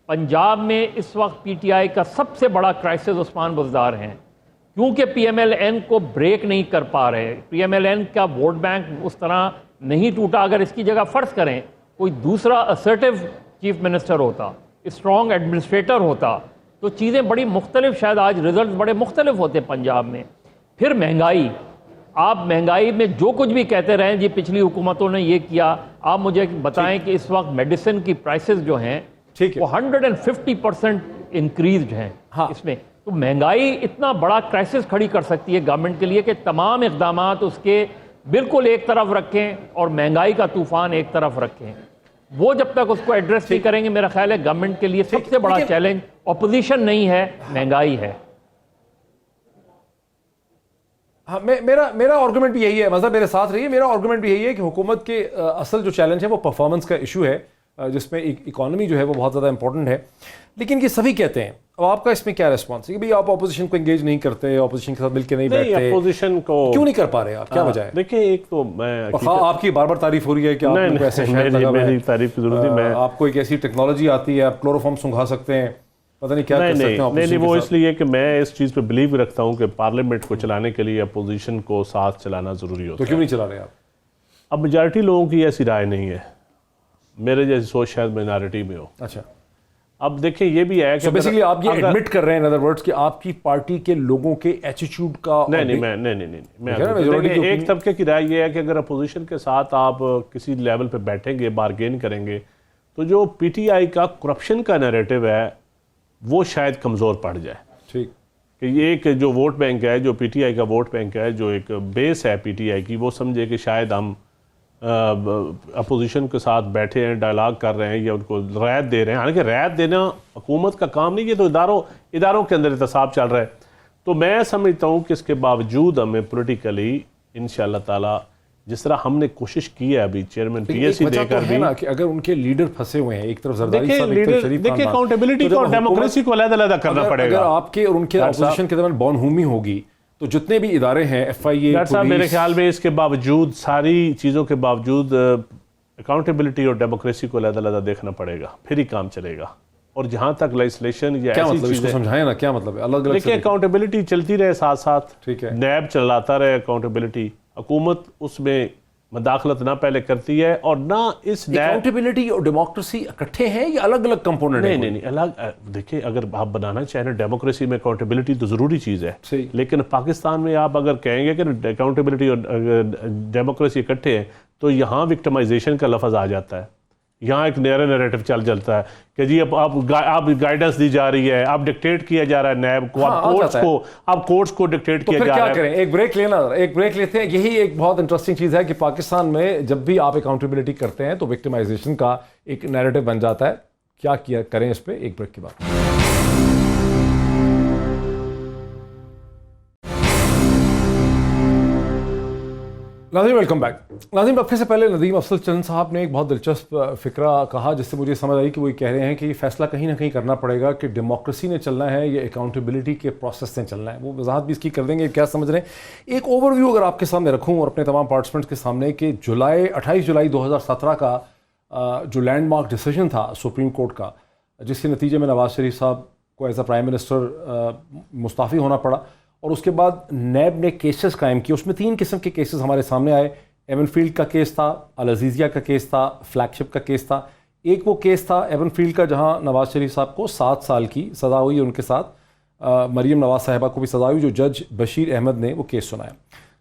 S4: پنجاب میں اس وقت پی ٹی آئی کا سب سے بڑا کرائسس عثمان بزدار ہیں، کیونکہ پی ایم ایل این کو بریک نہیں کر پا رہے. پی ایم ایل این کا ووٹ بینک اس طرح نہیں ٹوٹا. اگر اس کی جگہ فرض کریں کوئی دوسرا اسرٹیو چیف منسٹر ہوتا، اسٹرانگ ایڈمنسٹریٹر ہوتا، تو چیزیں بڑی مختلف، شاید آج ریزلٹ بڑے مختلف ہوتے پنجاب میں. پھر مہنگائی، آپ مہنگائی میں جو کچھ بھی کہتے رہیں جی پچھلی حکومتوں نے یہ کیا، آپ مجھے بتائیں کہ اس وقت میڈیسن کی پرائسز جو ہیں وہ 150% انکریزڈ ہیں اس میں. تو مہنگائی اتنا بڑا کرائسس کھڑی کر سکتی ہے گورنمنٹ کے لیے کہ تمام اقدامات اس کے بالکل ایک طرف رکھیں اور مہنگائی کا طوفان ایک طرف رکھیں. وہ جب تک اس کو ایڈریس نہیں کریں گے، میرا خیال ہے گورنمنٹ کے لیے سب سے بڑا چیلنج اپوزیشن نہیں ہے، مہنگائی ہے.
S3: ہاں، میرا آرگومنٹ بھی یہی ہے، مطلب میرے ساتھ رہیے، میرا آرگومنٹ بھی یہی ہے کہ حکومت کے اصل جو چیلنج ہے وہ پرفارمنس کا ایشو ہے، جس میں اکانومی جو ہے وہ بہت زیادہ امپورٹنٹ ہے. لیکن یہ سبھی کہتے ہیں، اب آپ کا اس میں کیا ریسپانس ہے کہ بھئی آپ اپوزیشن کو انگیج نہیں کرتے، اپوزیشن کے ساتھ مل کے نہیں بیٹھتے،
S6: اپوزیشن کو
S3: کیوں نہیں کر پا رہے آپ؟ کیا وجہ ہے؟
S6: دیکھیں، ایک تو میں
S3: آپ کی بار بار تعریف ہو رہی ہے کہ آپ کو ایسے شہر لگا ہوا ہے،
S6: میری تعریف کی ضرورت نہیں،
S3: آپ کو ایک ایسی ٹیکنالوجی آتی ہے، آپ کلوروفارم سنگھا سکتے ہیں، پتہ نہیں کیا کر سکتے ہیں.
S6: نہیں، وہ اس لیے کہ میں اس چیز پہ بلیو رکھتا ہوں کہ پارلیمنٹ کو چلانے کے لیے اپوزیشن کو ساتھ چلانا ضروری ہوتا ہے.
S3: تو کیوں نہیں چلا رہے آپ؟
S6: اب میجارٹی لوگوں کی ایسی رائے نہیں ہے، میرے جیسی سوچ شاید مائنارٹی میں ہو.
S3: اچھا،
S6: اب دیکھیں یہ بھی ہے کہ
S3: بیسیکلی آپ یہ ایڈمٹ کر رہے ہیں ان ادر ورڈز کہ آپ کی پارٹی کے لوگوں کے ایٹیٹیوڈ کا
S6: نہیں، ایک طبقے کی رائے یہ ہے کہ اگر اپوزیشن کے ساتھ آپ کسی لیول پہ بیٹھیں گے، بارگین کریں گے، تو جو پی ٹی آئی کا کرپشن کا نیریٹو ہے وہ شاید کمزور پڑ جائے.
S3: ٹھیک
S6: کہ یہ ایک جو ووٹ بینک ہے، جو پی ٹی آئی کا ووٹ بینک ہے، جو ایک بیس ہے پی ٹی آئی کی، وہ سمجھے کہ شاید ہم اپوزیشن کے ساتھ بیٹھے ہیں، ڈائلاگ کر رہے ہیں یا ان کو رعایت دے رہے ہیں. حالانکہ رعایت دینا حکومت کا کام نہیں، یہ تو اداروں کے اندر احتساب چل رہا ہے. تو میں سمجھتا ہوں کہ اس کے باوجود ہمیں پولیٹیکلی انشاءاللہ تعالی جس طرح ہم نے کوشش کی ہے ابھی چیئرمین پی ایس سی
S3: وجہ
S6: دے
S3: تو
S6: کر
S3: ہے
S6: بھی.
S3: نا کہ اگر ان کے لیڈر پھنسے ہوئے ہیں، ایک طرف زرداری صاحب، ایک طرف شریف
S6: دیکھیں اکاؤنٹیبلٹی کو اور ڈیموکریسی کو علیحدہ علیحدہ کرنا پڑے گا.
S3: اگر آپ کے اور ان کے اپوزیشن کے درمیان بونہومی ہوگی تو جتنے بھی ادارے ہیں ایف آئی اے،
S6: ڈاکٹر صاحب میرے خیال میں اس کے باوجود، ساری چیزوں کے باوجود اکاؤنٹیبلٹی اور ڈیموکریسی کو علیحدہ علیحدہ دیکھنا پڑے گا، پھر ہی کام چلے گا. اور جہاں تک لیجسلیشن یا
S3: کیا
S6: ایسی
S3: مطلب اس کو
S6: چیزیں،
S3: سمجھائیں نا، کیا مطلب ہے؟ الگ الگ
S6: دیکھیں اکاؤنٹیبلٹی چلتی رہے ساتھ ساتھ،
S3: ٹھیک ہے،
S6: نیب چلاتا رہے اکاؤنٹیبلٹی، حکومت اس میں مداخلت نہ پہلے کرتی ہے اور نہ اس نیب.
S3: اکاؤنٹیبلٹی اور ڈیموکریسی اکٹھے ہیں یا الگ الگ کمپوننٹ ہیں؟
S6: نہیں الگ. دیکھیں اگر آپ بنانا چاہیں ڈیموکریسی میں اکاؤنٹیبلٹی تو ضروری چیز ہے،
S3: صحیح.
S6: لیکن پاکستان میں آپ اگر کہیں گے کہ اکاؤنٹیبلٹی اور ڈیموکریسی اکٹھے ہیں تو یہاں وکٹمائزیشن کا لفظ آ جاتا ہے. یہاں ایک نیا نیریٹو چل جلتا ہے کہ جی آپ گائیڈنس دی جا رہی ہے، آپ ڈکٹیٹ کیا جا رہا ہے نیب کو، آپ کورٹس کو ڈکٹیٹ کیا جا رہا ہے.
S3: کیا کریں؟ ایک بریک لینا، ایک بریک لیتے ہیں. یہی ایک بہت انٹرسٹنگ چیز ہے کہ پاکستان میں جب بھی آپ اکاؤنٹیبلٹی کرتے ہیں تو وکٹمائزیشن کا ایک نیریٹو بن جاتا ہے. کیا کریں اس پہ؟ ایک بریک کے بعد. ناظرین ویلکم بیک. ناظرین وقفے سے پہلے ندیم افضل چند صاحب نے ایک بہت دلچسپ فکرہ کہا جس سے مجھے سمجھ آئی کہ وہ یہ کہہ رہے ہیں کہ یہ فیصلہ کہیں نہ کہیں کرنا پڑے گا کہ ڈیموکریسی نے چلنا ہے یا اکاؤنٹیبلٹی کے پروسیس سے چلنا ہے. وہ وضاحت بھی اس کی کر دیں گے کیا سمجھ رہے ہیں. ایک اوور ویو اگر آپ کے سامنے رکھوں اور اپنے تمام پارٹیسپینٹس کے سامنے کہ 28 جولائی 2017 کا جو لینڈ مارک ڈیسیجن تھا سپریم کورٹ کا، جس کے نتیجے میں نواز شریف صاحب کو ایز اے پرائم منسٹر مستعفی ہونا پڑا، اور اس کے بعد نیب نے کیسز قائم کیے. اس میں 3 قسم کے کیسز ہمارے سامنے آئے. ایون فیلڈ کا کیس تھا، العزیزیہ کا کیس تھا، فلیگ شپ کا کیس تھا. ایک وہ کیس تھا ایون فیلڈ کا جہاں نواز شریف صاحب کو 7 سال کی سزا ہوئی، ان کے ساتھ مریم نواز صاحبہ کو بھی سزا ہوئی، جو جج بشیر احمد نے وہ کیس سنایا.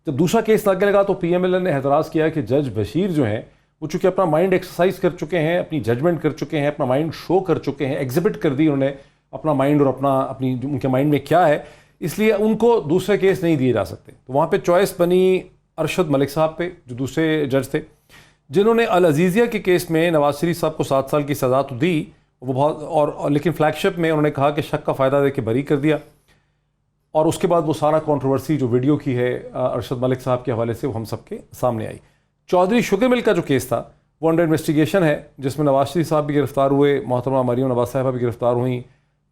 S3: جب دوسرا کیس لگنے لگا تو پی ایم ایل این نے اعتراض کیا کہ جج بشیر جو ہیں وہ چونکہ اپنا مائنڈ ایکسرسائز کر چکے ہیں، اپنی ججمنٹ کر چکے ہیں، اپنا مائنڈ شو کر چکے ہیں، ایگزبٹ کر دی انہوں نے اپنا مائنڈ اور اپنی ان کے مائنڈ میں کیا ہے، اس لیے ان کو دوسرے کیس نہیں دیے جا سکتے. تو وہاں پہ چوائس بنی ارشد ملک صاحب پہ، جو دوسرے جج تھے، جنہوں نے العزیزیہ کے کیس میں نواز شریف صاحب کو 7 سال کی سزا تو دی، وہ بہت اور لیکن فلیگ شپ میں انہوں نے کہا کہ شک کا فائدہ دے کے بری کر دیا. اور اس کے بعد وہ سارا کنٹروورسی جو ویڈیو کی ہے ارشد ملک صاحب کے حوالے سے وہ ہم سب کے سامنے آئی. چودھری شوگر مل کا جو کیس تھا وہ انڈر انویسٹیگیشن ہے، جس میں نواز شریف صاحب بھی گرفتار ہوئے، محترمہ مریم نواز صاحبہ بھی گرفتار ہوئیں،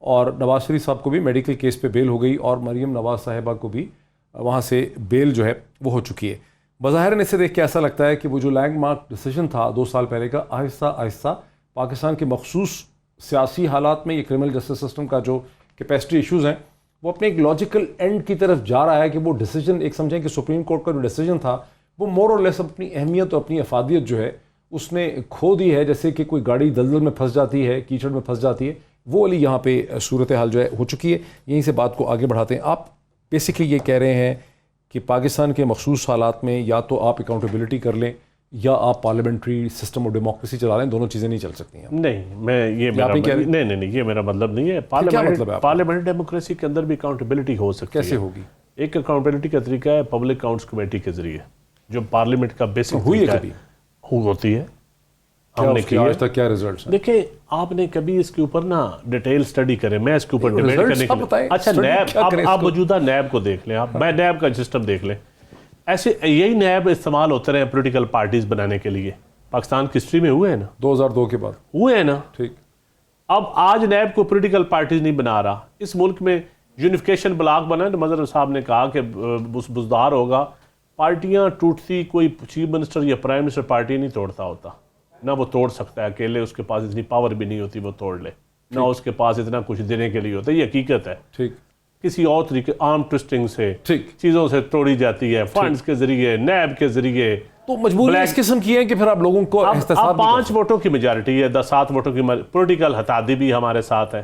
S3: اور نواز شریف صاحب کو بھی میڈیکل کیس پہ بیل ہو گئی، اور مریم نواز صاحبہ کو بھی وہاں سے بیل جو ہے وہ ہو چکی ہے. بظاہر اسے دیکھ کے ایسا لگتا ہے کہ وہ جو لینڈ مارک ڈیسیجن تھا 2 سال پہلے کا، آہستہ آہستہ پاکستان کے مخصوص سیاسی حالات میں یہ کرمنل جسٹس سسٹم کا جو کیپیسٹی ایشوز ہیں وہ اپنے ایک لاجیکل اینڈ کی طرف جا رہا ہے کہ وہ ڈیسیجن ایک سمجھیں کہ سپریم کورٹ کا جو ڈیسیجن تھا وہ مور اور لیس اپنی اہمیت اور اپنی افادیت جو ہے اس نے کھو دی ہے. جیسے کہ کوئی گاڑی دلدل میں پھنس جاتی ہے، کیچڑ میں پھنس جاتی ہے، وہ والی یہاں پہ صورتحال جو ہے ہو چکی ہے. یہیں سے بات کو آگے بڑھاتے ہیں. آپ بیسکلی یہ کہہ رہے ہیں کہ پاکستان کے مخصوص حالات میں یا تو آپ اکاؤنٹیبلٹی کر لیں یا آپ پارلیمنٹری سسٹم اور ڈیموکریسی چلا لیں، دونوں چیزیں نہیں چل سکتی ہیں.
S6: نہیں، میں یہ یہ میرا مطلب نہیں ہے. پارلیمنٹ ڈیموکریسی کے اندر بھی اکاؤنٹیبلٹی ہو سکتی ہے.
S3: کیسے ہوگی؟
S6: ایک اکاؤنٹیبلٹی کا طریقہ ہے پبلک اکاؤنٹس کمیٹی کے ذریعے، جو پارلیمنٹ کا بیسک ہوتی ہے. ہم نے کی
S3: آج تک کیا ریزلٹس ہیں؟
S6: دیکھیں آپ نے کبھی اس کے اوپر نا ڈیٹیل سٹڈی کرے، میں اس کے اوپر ڈیبیٹ کرنے کے لیے. اچھا نیب، آپ موجودہ نیب کو دیکھ لیں، میں نیب کا سسٹم دیکھ لیں. ایسے یہی نیب استعمال ہوتے رہے پولیٹیکل پارٹیز بنانے کے لیے. پاکستان کی ہسٹری میں ہوئے ہیں نا،
S3: 2002 کے بعد
S6: ہوئے ہیں نا.
S3: ٹھیک.
S6: اب آج نیب کو پولیٹیکل پارٹیز نہیں بنا رہا. اس ملک میں یونیفیکیشن بلاک بنا ہے. مظہر صاحب نے کہا کہ بزدار ہوگا، پارٹیاں ٹوٹتی، کوئی چیف منسٹر یا پرائم منسٹر پارٹی نہیں توڑتا ہوتا، نہ وہ توڑ سکتا ہے اکیلے، اس کے پاس اتنی پاور بھی نہیں ہوتی وہ توڑ لے، نہ اس کے پاس اتنا کچھ دینے کے لیے ہوتا ہے. یہ حقیقت ہے.
S3: ٹھیک.
S6: کسی اور طریقے آرم ٹوسٹنگ سے چیزوں سے توڑی جاتی ہے، فنڈز کے ذریعے، نیب کے ذریعے.
S3: تو مجبوری اس قسم کی ہے کہ پھر آپ لوگوں کو احتساب
S6: 5 ووٹوں کی میجارٹی ہے، 7 ووٹوں کی پولیٹیکل اتحادی بھی ہمارے ساتھ ہے.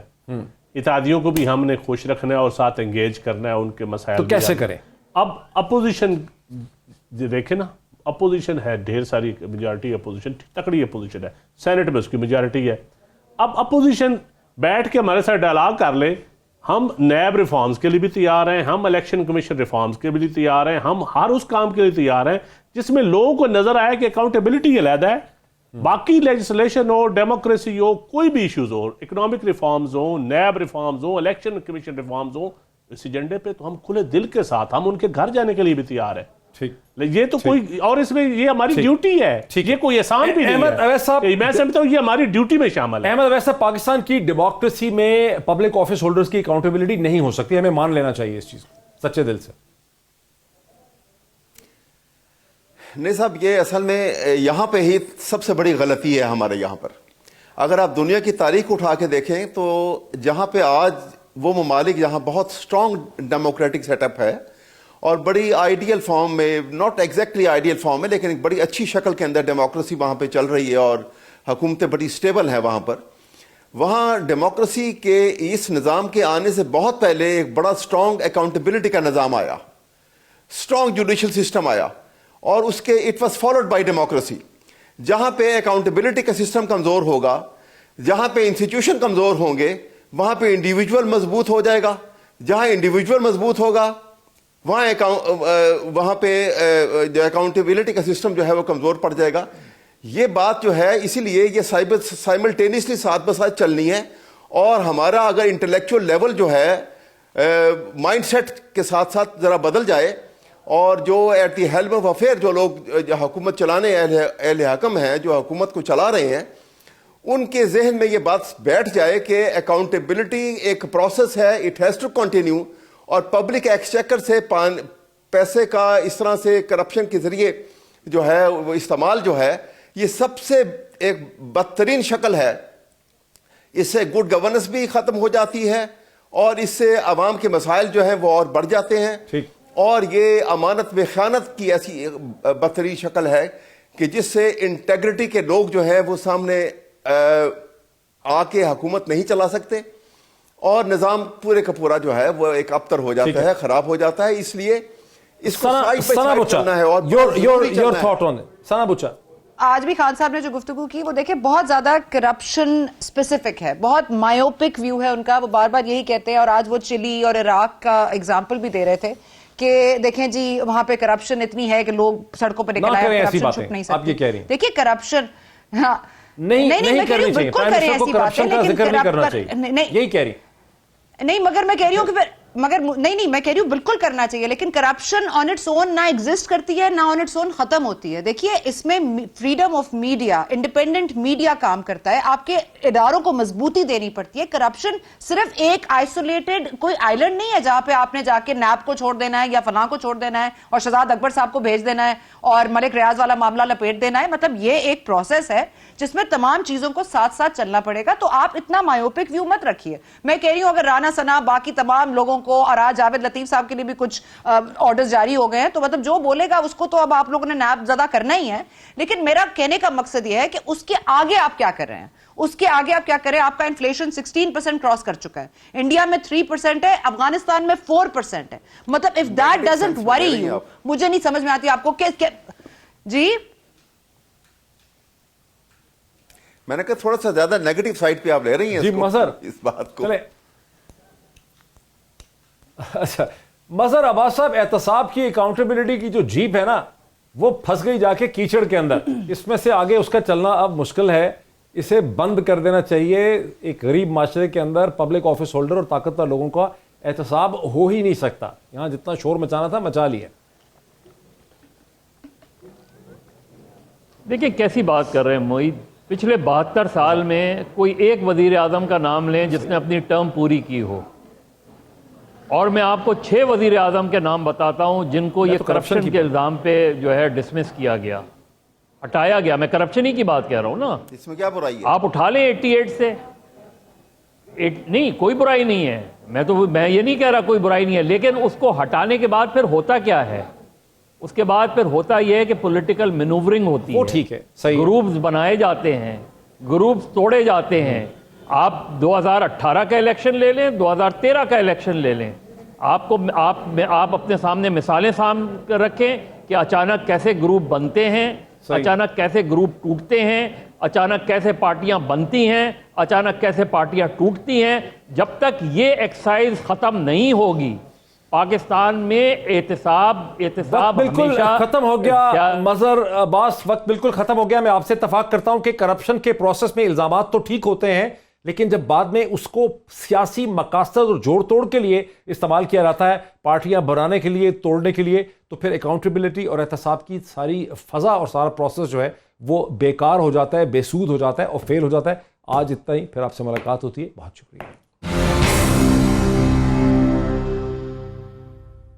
S6: اتحادیوں کو بھی ہم نے خوش رکھنا ہے اور ساتھ انگیج کرنا ہے، ان کے مسائل.
S3: تو کیسے کریں؟
S6: اب اپوزیشن دیکھیں نا، اپوزیشن ہے ڈھیر ساری، میجارٹی اپوزیشن، تکڑی اپوزیشن ہے، سینٹ میں اس کی میجارٹی ہے. اب اپوزیشن بیٹھ کے ہمارے ساتھ ڈائلاگ کر لے. ہم نیب ریفارمز کے لیے بھی تیار ہیں، ہم الیکشن کمیشن ریفارمز کے لیے تیار ہیں، ہم ہر اس کام کے لیے تیار ہیں جس میں لوگوں کو نظر آئے کہ اکاؤنٹیبلٹی علیحدہ ہے. باقی لیجسلیشن ہو، ڈیموکریسی ہو، کوئی بھی ایشوز ہو، اکنامک ریفارمز ہوں، نیب ریفارمز ہوں، الیکشن کمیشن ریفارمز ہوں، اس ایجنڈے پہ تو ہم کھلے دل کے ساتھ، ہم ان کے گھر جانے کے لیے بھی تیار ہیں.
S3: ٹھیک
S6: یہ تو کوئی اور اس میں یہ ہماری ڈیوٹی ہے, یہ کوئی احسان بھی نہیں
S3: احمد اویس صاحب,
S6: ہے, میں سمجھتا ہوں یہ ہماری ڈیوٹی میں شامل ہے.
S3: احمد اویس صاحب, پاکستان کی ڈیموکریسی میں پبلک آفس ہولڈرز کی اکاؤنٹیبلٹی نہیں ہو سکتی, ہمیں مان لینا چاہیے اس چیز کو سچے دل سے.
S5: نہیں صاحب, یہ اصل میں یہاں پہ ہی سب سے بڑی غلطی ہے ہمارے یہاں پر. اگر آپ دنیا کی تاریخ اٹھا کے دیکھیں تو جہاں پہ آج وہ ممالک جہاں بہت سٹرونگ ڈیموکریٹک سیٹ اپ ہے اور بڑی آئیڈیل فارم میں, ناٹ ایگزیکٹلی آئیڈیل فارم میں, لیکن ایک بڑی اچھی شکل کے اندر ڈیموکریسی وہاں پہ چل رہی ہے اور حکومتیں بڑی سٹیبل ہیں وہاں پر, وہاں ڈیموکریسی کے اس نظام کے آنے سے بہت پہلے ایک بڑا سٹرونگ اکاؤنٹیبلٹی کا نظام آیا, سٹرونگ جوڈیشل سسٹم آیا, اور اس کے it was followed by democracy. جہاں پہ اکاؤنٹیبلٹی کا سسٹم کمزور ہوگا, جہاں پہ انسٹیٹیوشن کمزور ہوں گے, وہاں پہ انڈیویجول مضبوط ہو جائے گا, جہاں انڈیویجول مضبوط ہوگا وہاں پہ جو اکاؤنٹیبلٹی کا سسٹم جو ہے وہ کمزور پڑ جائے گا. یہ بات جو ہے اسی لیے یہ سائملٹینیسلی ساتھ بساتھ چلنی ہے, اور ہمارا اگر انٹلیکچوئل لیول جو ہے مائنڈ سیٹ کے ساتھ ساتھ ذرا بدل جائے, اور جو at the helm of affair جو لوگ جو حکومت چلانے اہل حکم ہیں, جو حکومت کو چلا رہے ہیں, ان کے ذہن میں یہ بات بیٹھ جائے کہ اکاؤنٹیبلٹی ایک پروسیس ہے, اٹ ہیز ٹو کنٹینیو, اور پبلک ایکسچیکر سے پیسے کا اس طرح سے کرپشن کے ذریعے جو ہے وہ استعمال جو ہے یہ سب سے ایک بدترین شکل ہے. اس سے گڈ گورننس بھی ختم ہو جاتی ہے, اور اس سے عوام کے مسائل جو ہیں وہ اور بڑھ جاتے ہیں. اور یہ امانت میں خیانت کی ایسی بدترین شکل ہے کہ جس سے انٹیگریٹی کے لوگ جو ہیں وہ سامنے آ کے حکومت نہیں چلا سکتے, اور نظام پورے کا پورا جو ہے وہ ایک ابتر ہو جاتا ہے, خراب ہو جاتا ہے. اس لیے اس کو
S3: ثنا بچا,
S2: آج بھی خان صاحب نے جو گفتگو کی وہ دیکھیں بہت زیادہ کرپشن اسپیسیفک ہے, بہت مایوپک ویو ہے ان کا, وہ بار بار یہی کہتے ہیں. اور آج وہ چلی اور عراق کا ایگزامپل بھی دے رہے تھے کہ دیکھیں جی وہاں پہ کرپشن اتنی ہے کہ لوگ سڑکوں پہ نکل آئے, کرپشن چھپ نہیں سکتی. دیکھیے کرپشن نہیں بالکل کریں ایسی باتیں, لیکن نہیں مگر میں کہہ رہی ہوں کہ نہیں میں کہہ رہی ہوں بالکل کرنا چاہیے, لیکن کرپشن آن اٹس اون نہ ایگزسٹ کرتی ہے نہ آن اٹس اون ختم ہوتی ہے. دیکھیے اس میں freedom of media, independent media کام کرتا ہے, آپ کے اداروں کو مضبوطی دینی پڑتی ہے. کرپشن صرف ایک آئسولیٹڈ کوئی آئیلینڈ نہیں ہے جہاں پہ آپ نے جا کے نیب کو چھوڑ دینا ہے یا فلاں کو چھوڑ دینا ہے اور شہزاد اکبر صاحب کو بھیج دینا ہے اور ملک ریاض والا معاملہ لپیٹ دینا ہے. مطلب یہ ایک پروسیس ہے جس میں تمام چیزوں کو ساتھ ساتھ چلنا پڑے گا. تو آپ اتنا مایوپک ویو مت رکھیے. میں کہہ رہی ہوں اگر رانا ثنا باقی تمام لوگوں کو, اور آج جاوید لطیف صاحب کے لیے بھی کچھ آرڈرز جاری ہو گئے ہیں, تو مطلب جو بولے گا اس کو تو اب آپ لوگوں نے نیب زدہ کرنا ہی ہے. لیکن میرا کہنے کا مقصد یہ ہے کہ اس کے آگے آپ کیا کر رہے ہیں, اس کے آگے آپ کیا کریں. آپ کا انفلیشن 16% کراس کر چکا ہے, انڈیا میں 3% ہے, افغانستان میں 4% ہے. مطلب if that doesn't worry you, مجھے نہیں سمجھ میں آتی آپ کو کہ جی
S5: میں نے کہا تھوڑا سا زیادہ نیگیٹو سائٹ پہ آپ لے رہی ہیں
S3: جی مظہر
S5: اس بات کو.
S3: اچھا مظہر عباس صاحب, احتساب کی اکاؤنٹیبلٹی کی جو جیپ ہے نا وہ پھنس گئی جا کے کیچڑ کے اندر, اس میں سے آگے اس کا چلنا اب مشکل ہے. اسے بند کر دینا چاہیے. ایک غریب معاشرے کے اندر پبلک آفس ہولڈر اور طاقتور لوگوں کا احتساب ہو ہی نہیں سکتا. یہاں جتنا شور مچانا تھا مچا لیا.
S4: دیکھیں کیسی بات کر رہے ہیں معید, پچھلے 72 سال میں کوئی ایک وزیر اعظم کا نام لیں جس نے اپنی ٹرم پوری کی ہو, اور میں آپ کو 6 وزیر اعظم کے نام بتاتا ہوں جن کو یہ کرپشن کے الزام پہ جو ہے ڈسمس کیا گیا, ہٹایا گیا. میں کرپشن ہی کی بات کہہ رہا ہوں نا,
S5: اس میں کیا برائی ہے؟
S4: آپ اٹھا لیں 88 سے, نہیں کوئی برائی نہیں ہے, میں یہ نہیں کہہ رہا کوئی برائی نہیں ہے, لیکن اس کو ہٹانے کے بعد پھر ہوتا کیا ہے, اس کے بعد پھر ہوتا یہ ہے کہ پولیٹیکل مینوورنگ ہوتی ہے,
S3: ٹھیک ہے, صحیح,
S4: گروپس بنائے جاتے ہیں, گروپس توڑے جاتے ہیں. آپ 2018 کا الیکشن لے لیں, 2013 کا الیکشن لے لیں, آپ اپنے سامنے مثالیں سامنے رکھیں کہ اچانک کیسے گروپ بنتے ہیں, اچانک کیسے گروپ ٹوٹتے ہیں, اچانک کیسے پارٹیاں بنتی ہیں, اچانک کیسے پارٹیاں ٹوٹتی ہیں. جب تک یہ ایکسرسائز ختم نہیں ہوگی پاکستان میں احتساب
S3: بالکل ختم ہو گیا. مظہر عباس, وقت بالکل ختم ہو گیا. میں آپ سے اتفاق کرتا ہوں کہ کرپشن کے پروسیس میں الزامات تو ٹھیک ہوتے ہیں, لیکن جب بعد میں اس کو سیاسی مقاصد اور جوڑ توڑ کے لیے استعمال کیا جاتا ہے، پارٹیاں بنانے کے لیے، توڑنے کے لیے، تو پھر اکاؤنٹیبلٹی اور احتساب کی ساری فضا اور سارا پروسیس جو ہے وہ بیکار ہو جاتا ہے، بے سود ہو جاتا ہے اور فیل ہو جاتا ہے۔ آج اتنا ہی، پھر آپ سے ملاقات ہوتی ہے، بہت شکریہ۔